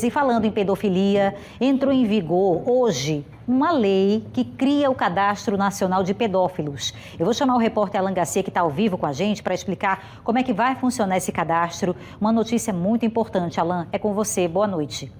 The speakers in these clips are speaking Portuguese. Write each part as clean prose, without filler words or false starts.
E falando em pedofilia, entrou em vigor hoje uma lei que cria o Cadastro Nacional de Pedófilos. Eu vou chamar o repórter Alan Garcia, que está ao vivo com a gente, para explicar como é que vai funcionar esse cadastro. Uma notícia muito importante. Alan, é com você. Boa noite.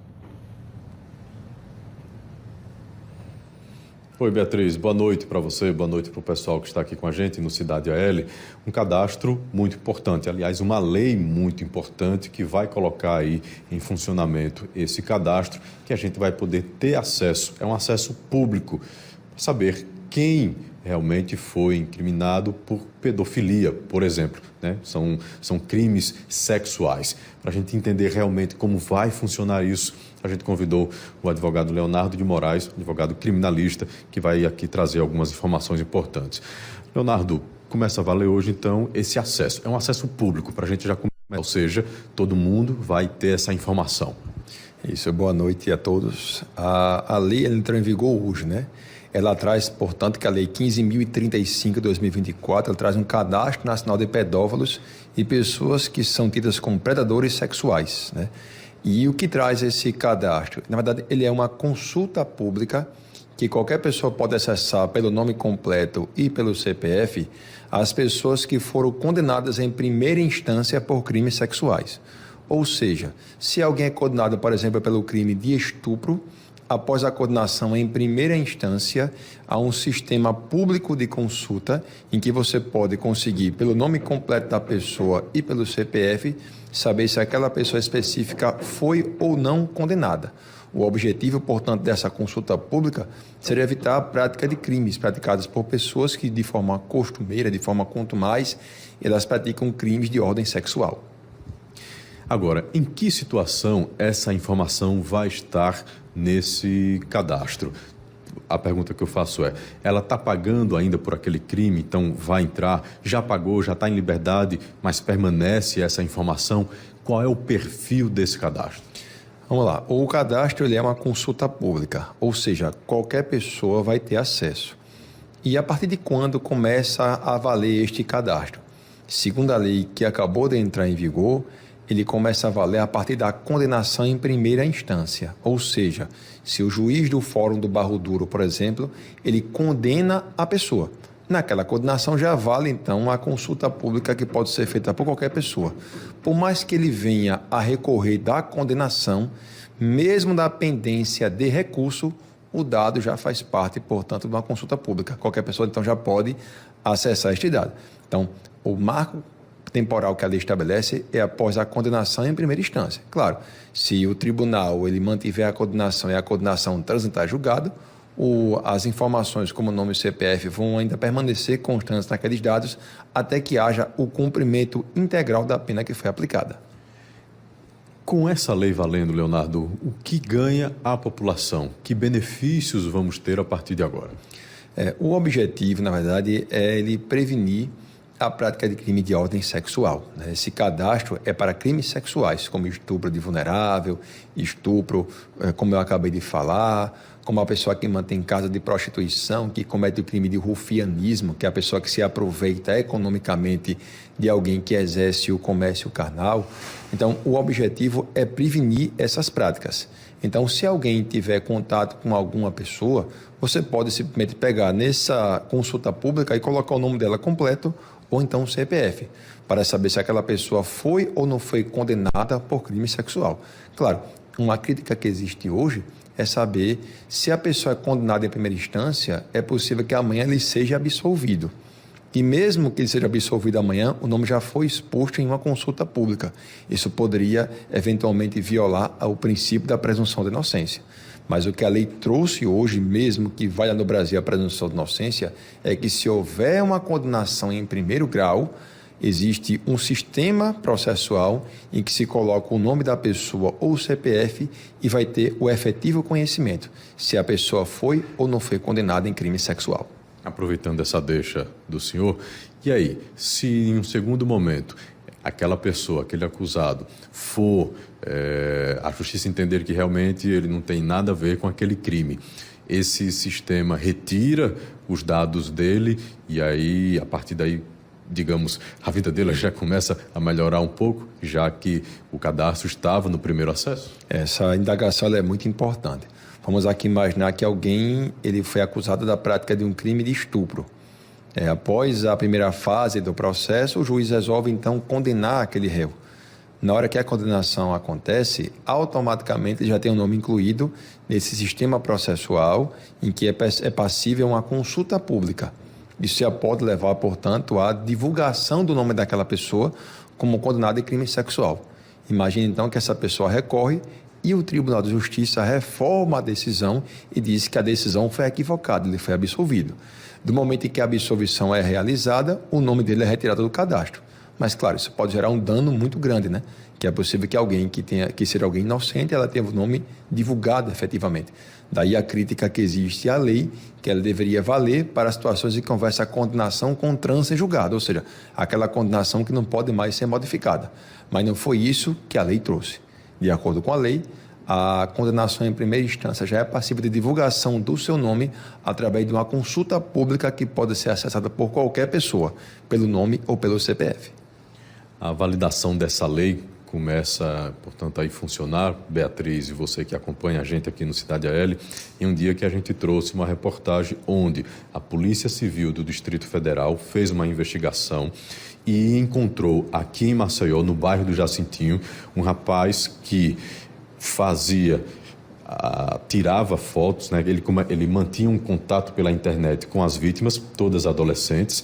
Oi, Beatriz. Boa noite para você, boa noite para o pessoal que está aqui com a gente no Cidade AL. Um cadastro muito importante, aliás, uma lei muito importante que vai colocar aí em funcionamento esse cadastro, que a gente vai poder ter acesso, é um acesso público, para saber quem realmente foi incriminado por pedofilia, por exemplo, né? São crimes sexuais. Para a gente entender realmente como vai funcionar isso, a gente convidou o advogado Leonardo de Moraes, advogado criminalista, que vai aqui trazer algumas informações importantes. Leonardo, começa a valer hoje, então, esse acesso. É um acesso público, para a gente já começar, ou seja, todo mundo vai ter essa informação. Isso, boa noite a todos. A lei entrou em vigor hoje, né? Ela traz, portanto, que a Lei 15.035 de 2024, ela traz um cadastro nacional de pedófilos e pessoas que são tidas como predadores sexuais, né? E o que traz esse cadastro? Na verdade, ele é uma consulta pública que qualquer pessoa pode acessar pelo nome completo e pelo CPF as pessoas que foram condenadas em primeira instância por crimes sexuais. Ou seja, se alguém é condenado, por exemplo, pelo crime de estupro, após a condenação em primeira instância, há um sistema público de consulta em que você pode conseguir, pelo nome completo da pessoa e pelo CPF, saber se aquela pessoa específica foi ou não condenada. O objetivo, portanto, dessa consulta pública seria evitar a prática de crimes praticados por pessoas que, de forma costumeira, de forma contumaz, elas praticam crimes de ordem sexual. Agora, em que situação essa informação vai estar nesse cadastro? A pergunta que eu faço é, ela está pagando ainda por aquele crime, então vai entrar, já pagou, já está em liberdade, mas permanece essa informação? Qual é o perfil desse cadastro? Vamos lá, o cadastro ele é uma consulta pública, ou seja, qualquer pessoa vai ter acesso. E a partir de quando começa a valer este cadastro? Segundo a lei que acabou de entrar em vigor, ele começa a valer a partir da condenação em primeira instância. Ou seja, se o juiz do Fórum do Barro Duro, por exemplo, ele condena a pessoa. Naquela condenação já vale, então, a consulta pública que pode ser feita por qualquer pessoa. Por mais que ele venha a recorrer da condenação, mesmo da pendência de recurso, o dado já faz parte, portanto, de uma consulta pública. Qualquer pessoa, então, já pode acessar este dado. Então, o marco temporal que a lei estabelece é após a condenação em primeira instância. Claro, se o tribunal ele mantiver a condenação e a condenação transitar julgado, as informações como nome e CPF vão ainda permanecer constantes naqueles dados até que haja o cumprimento integral da pena que foi aplicada. Com essa lei valendo, Leonardo, o que ganha a população? Que benefícios vamos ter a partir de agora? O objetivo, na verdade, é ele prevenir a prática de crime de ordem sexual. Esse cadastro é para crimes sexuais, como estupro de vulnerável, estupro, como eu acabei de falar, como a pessoa que mantém casa de prostituição, que comete o crime de rufianismo, que é a pessoa que se aproveita economicamente de alguém que exerce o comércio carnal. Então, o objetivo é prevenir essas práticas. Então, se alguém tiver contato com alguma pessoa, você pode simplesmente pegar nessa consulta pública e colocar o nome dela completo ou então o CPF, para saber se aquela pessoa foi ou não foi condenada por crime sexual. Claro, uma crítica que existe hoje é saber se a pessoa é condenada em primeira instância, é possível que amanhã ele seja absolvido. E mesmo que ele seja absolvido amanhã, o nome já foi exposto em uma consulta pública. Isso poderia, eventualmente, violar o princípio da presunção de inocência. Mas o que a lei trouxe hoje, mesmo que valha no Brasil a presunção de inocência, é que se houver uma condenação em primeiro grau, existe um sistema processual em que se coloca o nome da pessoa ou o CPF e vai ter o efetivo conhecimento se a pessoa foi ou não foi condenada em crime sexual. Aproveitando essa deixa do senhor, e aí, se em um segundo momento aquela pessoa, aquele acusado, for a justiça entender que realmente ele não tem nada a ver com aquele crime, esse sistema retira os dados dele e aí, a partir daí, digamos, a vida dele já começa a melhorar um pouco, já que o cadastro estava no primeiro acesso? Essa indagação ela é muito importante. Vamos aqui imaginar que alguém ele foi acusado da prática de um crime de estupro. Após a primeira fase do processo, o juiz resolve, então, condenar aquele réu. Na hora que a condenação acontece, automaticamente ele já tem o nome incluído nesse sistema processual em que é passível uma consulta pública. Isso já pode levar, portanto, à divulgação do nome daquela pessoa como condenada em crime sexual. Imagine, então, que essa pessoa recorre e o Tribunal de Justiça reforma a decisão e diz que a decisão foi equivocada, ele foi absolvido. Do momento em que a absolvição é realizada, o nome dele é retirado do cadastro. Mas, claro, isso pode gerar um dano muito grande, né? Que é possível que alguém que seja alguém inocente, ela tenha o nome divulgado efetivamente. Daí a crítica que existe à lei, que ela deveria valer para situações em que houvesse a condenação com trânsito em julgado, ou seja, aquela condenação que não pode mais ser modificada. Mas não foi isso que a lei trouxe. De acordo com a lei, a condenação em primeira instância já é passível de divulgação do seu nome através de uma consulta pública que pode ser acessada por qualquer pessoa, pelo nome ou pelo CPF. A validação dessa lei começa, portanto, a funcionar, Beatriz, e você que acompanha a gente aqui no Cidade AL, em um dia que a gente trouxe uma reportagem onde a Polícia Civil do Distrito Federal fez uma investigação e encontrou aqui em Maceió, no bairro do Jacintinho, um rapaz que tirava fotos, né? Ele mantinha um contato pela internet com as vítimas, todas adolescentes,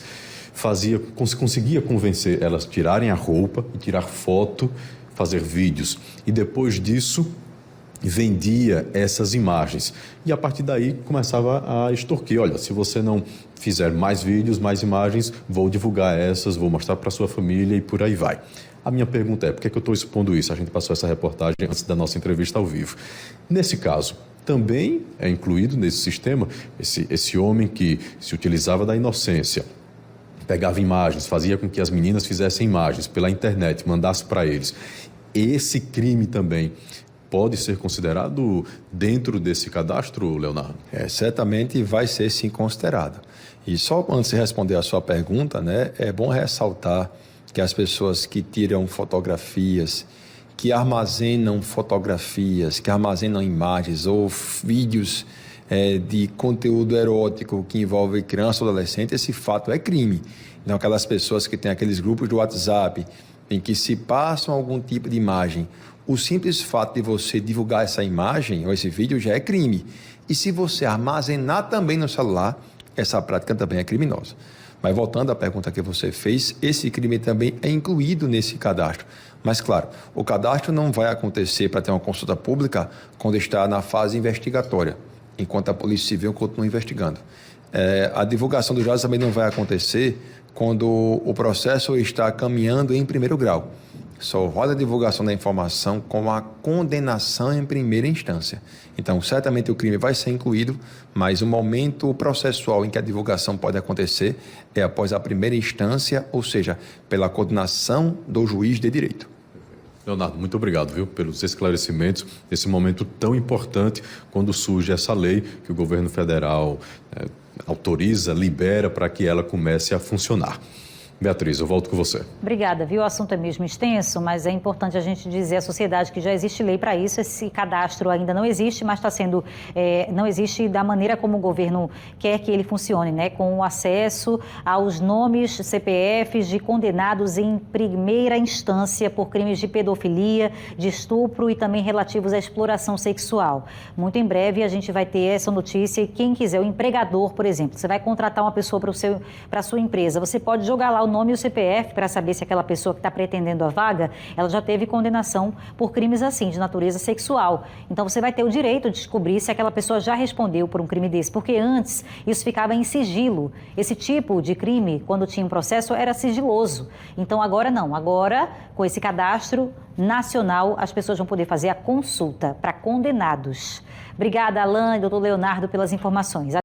conseguia convencer elas a tirarem a roupa e tirar foto, fazer vídeos. E depois disso, vendia essas imagens. E a partir daí começava a extorquir. Olha, se você não fizer mais vídeos, mais imagens, vou divulgar essas, vou mostrar para sua família e por aí vai. A minha pergunta é, por que eu estou expondo isso? A gente passou essa reportagem antes da nossa entrevista ao vivo. Nesse caso, também é incluído nesse sistema esse homem que se utilizava da inocência, pegava imagens, fazia com que as meninas fizessem imagens pela internet, mandasse para eles. Esse crime também pode ser considerado dentro desse cadastro, Leonardo? Certamente vai ser sim considerado. E só antes de responder a sua pergunta, né, é bom ressaltar que as pessoas que tiram fotografias, que armazenam fotografias, que armazenam imagens ou vídeos de conteúdo erótico que envolve criança ou adolescente, esse fato é crime. Então, aquelas pessoas que têm aqueles grupos do WhatsApp em que se passam algum tipo de imagem, o simples fato de você divulgar essa imagem ou esse vídeo já é crime. E se você armazenar também no celular, essa prática também é criminosa. Mas voltando à pergunta que você fez, esse crime também é incluído nesse cadastro. Mas, claro, o cadastro não vai acontecer para ter uma consulta pública quando está na fase investigatória, enquanto a Polícia Civil continua investigando. A divulgação dos dados também não vai acontecer quando o processo está caminhando em primeiro grau. Só rola a divulgação da informação com a condenação em primeira instância. Então, certamente o crime vai ser incluído, mas o momento processual em que a divulgação pode acontecer é após a primeira instância, ou seja, pela condenação do juiz de direito. Leonardo, muito obrigado, viu, pelos esclarecimentos nesse momento tão importante quando surge essa lei que o governo federal autoriza, libera para que ela comece a funcionar. Beatriz, eu volto com você. Obrigada, viu? O assunto é mesmo extenso, mas é importante a gente dizer à sociedade que já existe lei para isso. Esse cadastro ainda não existe, mas está sendo, não existe da maneira como o governo quer que ele funcione, né? Com o acesso aos nomes, CPFs de condenados em primeira instância por crimes de pedofilia, de estupro e também relativos à exploração sexual. Muito em breve a gente vai ter essa notícia e quem quiser, o empregador, por exemplo, você vai contratar uma pessoa para a sua empresa, você pode jogar lá o nome e o CPF para saber se aquela pessoa que está pretendendo a vaga, ela já teve condenação por crimes assim, de natureza sexual. Então você vai ter o direito de descobrir se aquela pessoa já respondeu por um crime desse, porque antes isso ficava em sigilo. Esse tipo de crime, quando tinha um processo, era sigiloso. Então agora não, agora com esse cadastro nacional, as pessoas vão poder fazer a consulta para condenados. Obrigada, Alain e doutor Leonardo, pelas informações.